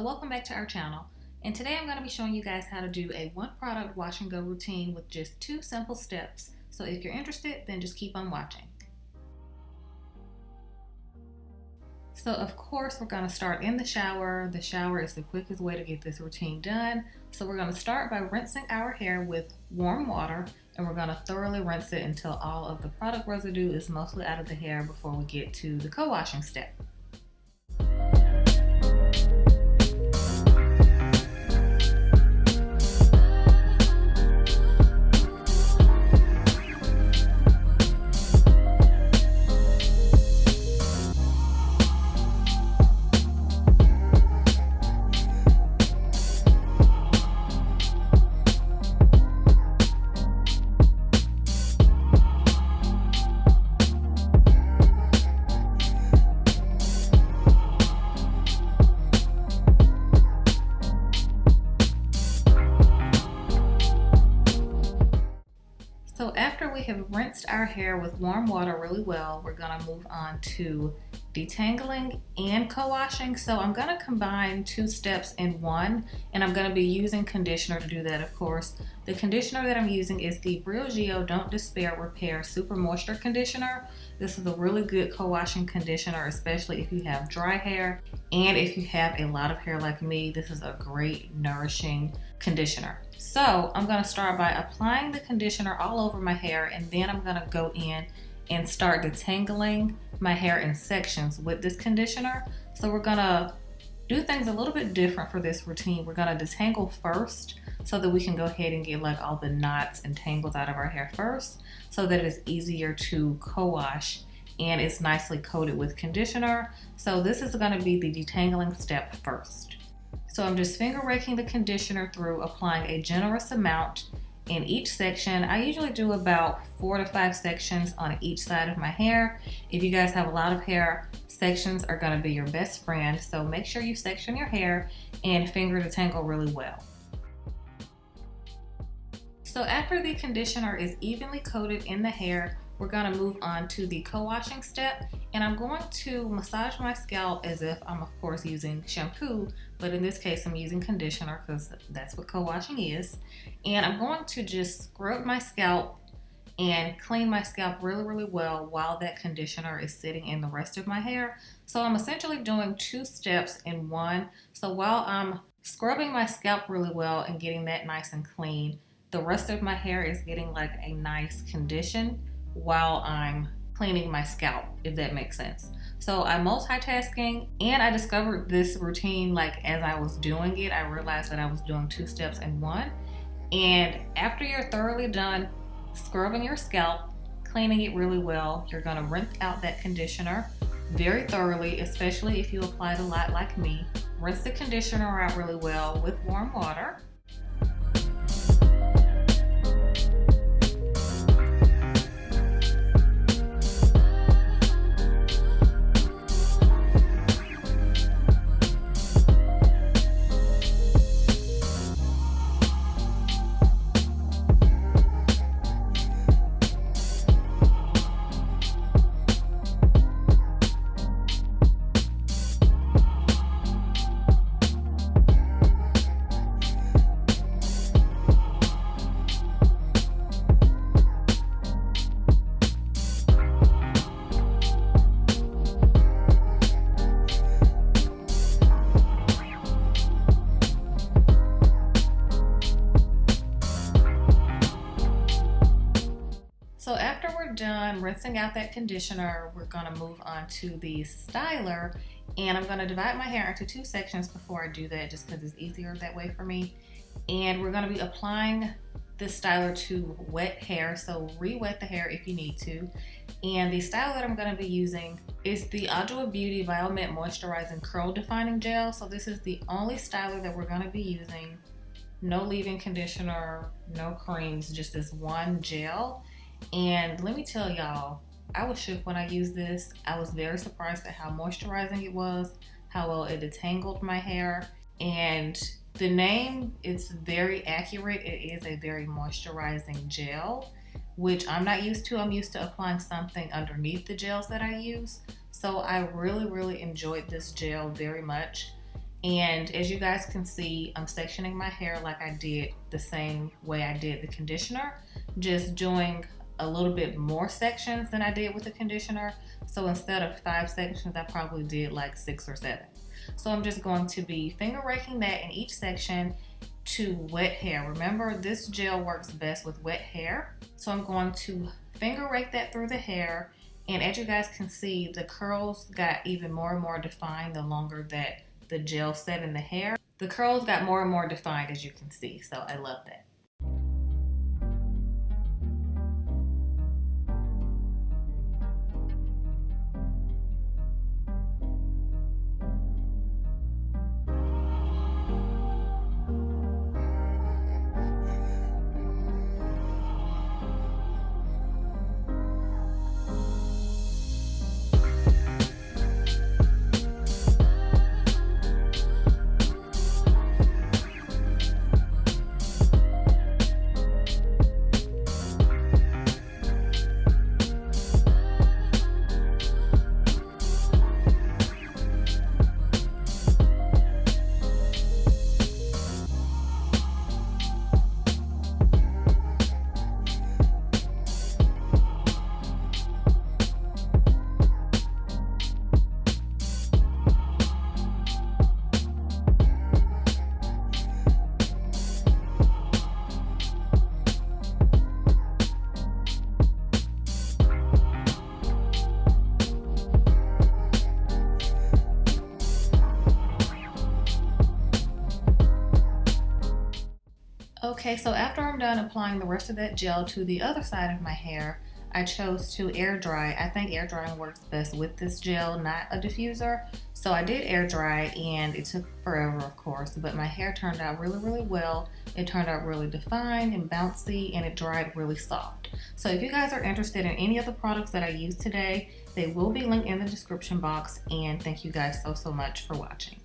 So welcome back to our channel, and today I'm going to be showing you guys how to do a one product wash and go routine with just 2 simple steps. So if you're interested, then just keep on watching. So of course we're going to start in the shower. The shower is the quickest way to get this routine done. So we're going to start by rinsing our hair with warm water, and we're going to thoroughly rinse it until all of the product residue is mostly out of the hair before we get to the co-washing step. So after we have rinsed our hair with warm water really well, we're going to move on to detangling and co-washing. So I'm going to combine 2 steps in one, and I'm going to be using conditioner to do that, of course. The conditioner that I'm using is the Briogeo Don't Despair Repair Super Moisture Conditioner. This is a really good co-washing conditioner, especially if you have dry hair, and if you have a lot of hair like me, this is a great nourishing conditioner. So I'm going to start by applying the conditioner all over my hair, and then I'm going to go in and start detangling my hair in sections with this conditioner. So we're going to do things a little bit different for this routine. We're going to detangle first so that we can go ahead and get like all the knots and tangles out of our hair first, so that it's easier to co-wash and it's nicely coated with conditioner. So this is going to be the detangling step first. So I'm just finger raking the conditioner through, applying a generous amount in each section. I usually do about 4 to 5 sections on each side of my hair. If you guys have a lot of hair, sections are going to be your best friend. So make sure you section your hair and finger detangle really well. So after the conditioner is evenly coated in the hair, we're going to move on to the co-washing step, and I'm going to massage my scalp as if I'm of course using shampoo, but in this case I'm using conditioner because that's what co-washing is. And I'm going to just scrub my scalp and clean my scalp really well while that conditioner is sitting in the rest of my hair. So I'm essentially doing 2 steps in one. So while I'm scrubbing my scalp really well and getting that nice and clean, the rest of my hair is getting like a nice condition while I'm cleaning my scalp, if that makes sense. So I'm multitasking, and I discovered this routine like as I was doing it. I realized that I was doing 2 steps in one. And after you're thoroughly done scrubbing your scalp, cleaning it really well, you're going to rinse out that conditioner very thoroughly, especially if you applied a lot like me. Rinse the conditioner out really well with warm water. So after we're done rinsing out that conditioner, we're going to move on to the styler, and I'm going to divide my hair into 2 sections before I do that, just because it's easier that way for me. And we're going to be applying this styler to wet hair, so re-wet the hair if you need to. And the styler that I'm going to be using is the Adwoa Beauty Biomint Moisturizing Curl Defining Gel. So this is the only styler that we're going to be using. No leave-in conditioner, no creams, just this one gel. And let me tell y'all, I was shook when I used this. I was very surprised at how moisturizing it was, how well it detangled my hair. And the name is very accurate. It is a very moisturizing gel, which I'm not used to. I'm used to applying something underneath the gels that I use. So I really enjoyed this gel very much. And as you guys can see, I'm sectioning my hair like I did the same way I did the conditioner, just doing a little bit more sections than I did with the conditioner. So instead of 5 sections, I probably did like 6 or 7. So I'm just going to be finger raking that in each section to wet hair. Remember, this gel works best with wet hair. So I'm going to finger rake that through the hair. And as you guys can see, the curls got even more and more defined the longer that the gel set in the hair. The curls got more and more defined, as you can see, so I love that. Okay, so after I'm done applying the rest of that gel to the other side of my hair, I chose to air dry. I think air drying works best with this gel, not a diffuser. So I did air dry and it took forever, of course, but my hair turned out really, really well. It turned out really defined and bouncy, and it dried really soft. So if you guys are interested in any of the products that I used today, they will be linked in the description box, and thank you guys so much for watching.